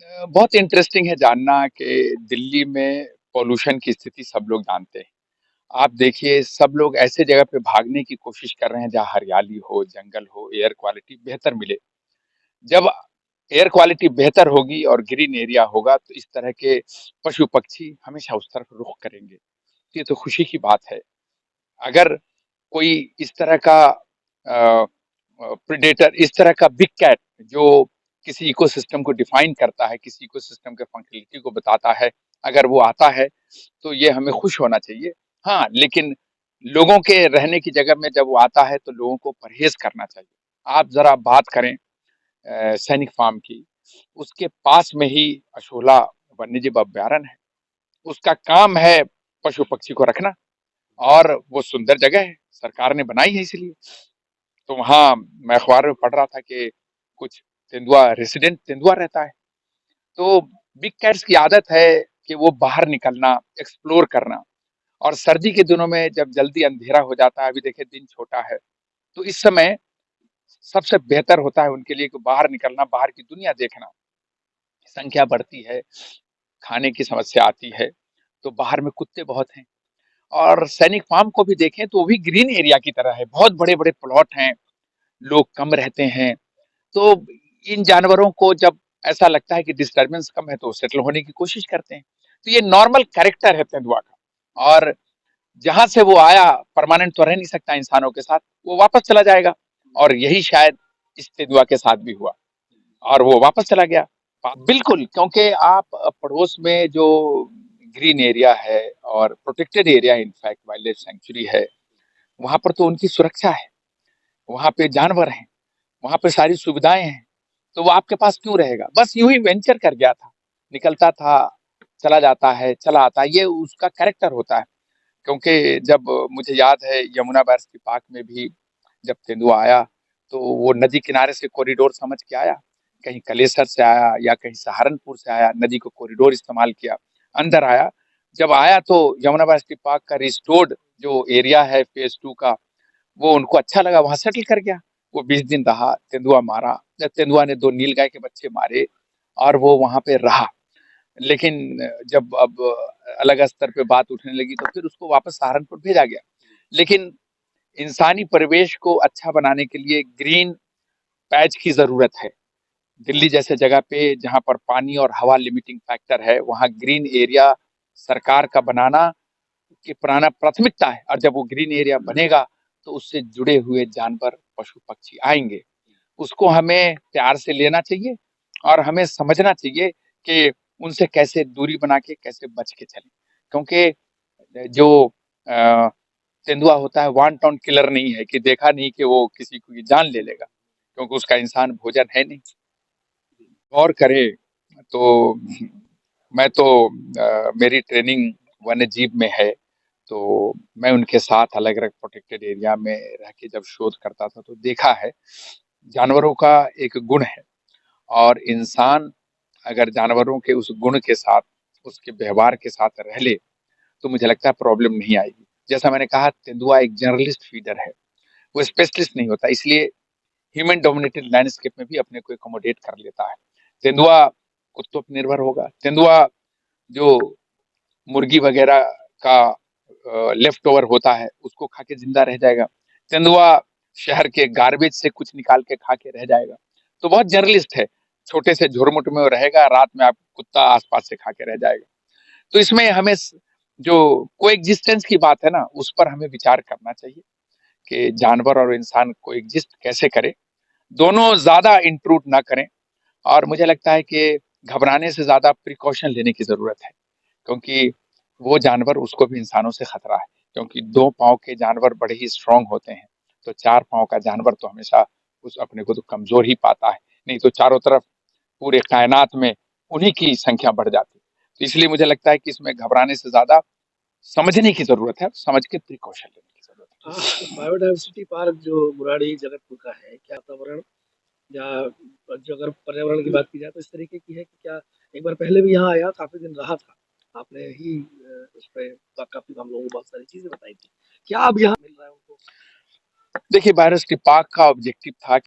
बहुत इंटरेस्टिंग है जानना कि दिल्ली में पॉल्यूशन की स्थिति सब लोग जानते हैं। आप देखिए सब लोग ऐसे जगह पे भागने की कोशिश कर रहे हैं जहाँ हरियाली हो, जंगल हो, एयर क्वालिटी बेहतर मिले। जब एयर क्वालिटी बेहतर होगी और ग्रीन एरिया होगा तो इस तरह के पशु-पक्षी हमेशा उस तरफ रुख करेंगे। ये तो खुशी की बात है। अगर कोई इस तरह का प्रेडेटर, इस तरह का बिग कैट जो किसी इकोसिस्टम को डिफाइन करता है, किसी इकोसिस्टम के फंक्शनलिटी को बताता है, अगर वो आता है तो ये हमें खुश होना चाहिए। हाँ, लेकिन लोगों के रहने की जगह में जब वो आता है तो लोगों को परहेज करना चाहिए। आप जरा बात करें सैनिक फार्म की, उसके पास में ही अशोला वन्यजीव अभयारण्य है। उसका काम है पशु पक्षी को रखना और वो सुंदर जगह है, सरकार ने बनाई है इसलिए। तो वहाँ मैं अखबार में पढ़ रहा था कि कुछ तेंदुआ रेसिडेंट तेंदुआ रहता है। तो बिग कैट्स की आदत है कि वो बाहर निकलना, एक्सप्लोर करना और सर्दी के दिनों में जब जल्दी अंधेरा हो जाता है, अभी देखिए दिन छोटा है, तो इस समय सबसे बेहतर होता है उनके लिए कि बाहर निकलना, बाहर की दुनिया देखना। संख्या बढ़ती है, खाने की समस्या आती है, तो बाहर में कुत्ते बहुत हैं और सैनिक फार्म को भी देखें तो वो भी ग्रीन एरिया की तरह है, बहुत बड़े-बड़े प्लॉट हैं, लोग कम रहते हैं। तो इन जानवरों को जब ऐसा लगता है कि डिस्टर्बेंस कम है तो सेटल होने की कोशिश करते हैं। तो ये नॉर्मल कैरेक्टर है तेंदुआ का और जहाँ से वो आया परमानेंट तो रह नहीं सकता इंसानों के साथ, वो वापस चला जाएगा और यही शायद इस तेंदुआ के साथ भी हुआ और वो वापस चला गया। बिल्कुल, क्योंकि आप पड़ोस में जो ग्रीन एरिया है और protected area in fact wild life sanctuary है, वहाँ पर तो उनकी सुरक्षा है, वहाँ पे जानवर हैं, वहाँ पे सारी सुविधाएँ हैं। तो वो आपके पास क्यों रहेगा? बस यूँ ही वेंचर कर गया था, निकलता था, चला जाता है, चला आता है, ये उसका कैरेक्टर होता है। क्योंकि जब मुझे याद है यमुना बैरस पार्क में भी जब तेंदुआ आया, तो वो नदी किनारे से कॉरिडोर समझ के आया, कहीं कलेसर से आया या कहीं सहारनपुर से आया, नदी को कॉरिडोर इस्तेमाल किया, अंदर आया। जब आया तो यमुना बैरस पार्क का रिस्टोर्ड जो एरिया है फेज़ 2 का, वो उनको अच्छा लगा, वहाँ सेटल कर गया। वो 20 दिन रहा, तेंदुआ मारा, तेंदुआ ने 2 नीलगाय के बच्चे मारे और वो वहाँ पे रहा। लेकिन जब अब अलग स्तर पे बात उठने लगी तो फिर उसको वापस सहारनपुर भेजा गया। लेकिन इंसानी परिवेश को अच्छा बनाने के लिए ग्रीन पैच की ज़रूरत है। दिल्ली जैसे जगह पे जहाँ पर पानी और हवा लिमिटिंग फैक्टर है, वहाँ ग्रीन एरिया सरकार का बनाना की प्राना प्राथमिकता है और जब वो ग्रीन एरिया बनेगा, तो उससे जुड़े हुए जानवर, पशु-पक्षी आएँगे। उसको हमें प्यार से लेना चाहिए और हमें समझना चाहिए कि उनसे कैसे दूरी बना के कैसे बच के चलें। क्योंकि जो अ, तेंदुआ होता है वांट टू किलर नहीं है कि देखा नहीं कि वो किसी की जान ले लेगा, क्योंकि उसका इंसान भोजन है नहीं। गौर करें तो मैं तो मेरी ट्रेनिंग वन्यजीव में है, तो मैं उनके साथ अलग-अलग प्रोटेक्टेड एरिया में रह के जब शोध करता था तो देखा है, जानवरों का एक गुण है और इंसान अगर जानवरों के उस गुण के साथ, उसके व्यवहार के साथ रह ले, तो मुझे लगता है प्रॉब्लम नहीं आएगी। जैसा मैंने कहा तेंदुआ एक जर्नलिस्ट फीडर है, वो स्पेशलिस्ट नहीं होता इसलिए ह्यूमन डोमिनेटेड लैंडस्केप में भी अपने को अकोमोडेट कर लेता है। तेंदुआ कुत्तों पे निर्भर होगा, तेंदुआ जो मुर्गी वगैरह का लेफ्ट ओवर होता है, उसको खा के ज़िंदा रह जाएगा। तेंदुआ शहर के गार्बेज से कुछ निकाल के खा के रह जाएगा। तो बहुत जर्नलिस्ट है, छोटे से झुरमुट में वो रहेगा, रात में आप कुत्ता आस-पास से खा के रह जाएगा। तो इसमें हमें जो कोएग्जिस्टेंस की बात है ना, उस पर हमें विचार करना चाहिए कि जानवर और इंसान कोएग्जिस्ट कैसे करें। दोनों ज़्यादा इंट्रूड ना करें और मुझे लगता है कि घबराने से ज़्यादा प्रिकॉशन लेने की ज़रूरत है, क्योंकि वो जानवर उसको भी इंसानों से खतरा है, क्योंकि 2 पाँव के जानवर बड़े ही स्ट्रॉन्ग होते हैं, तो 4 पाँव का जानवर तो हमेशा उस अपने को तो कमज़ोर ही पाता है, नहीं तो चारों तरफ पूरे कायनात में उन्हीं की संख्या बढ़ जाती है। तो इसलिए मुझे लगता है कि इसमें घबराने से ज़्यादा समझने की ज़रूरत है, समझ के प्रिकॉशन लेने की ज़रूरत बायोडायवर्सिटी पार्क जो बुराड़ी जगतपुर का है, क्या वातावरण या जो अगर पर्यावरण की बात की जाए तो इस तरीके की है कि क्या एक बार पहले भी यहाँ आया, काफ़ी दिन रहा था। आपने ही उस पे काफ़ी हम लोगों को बहुत सारी चीज़ें बताई थी। क्या अब यहाँ मिल रहा है उनको? है। देखिए, बायोस्फीयर पार्क का ऑब्जेक्टिव था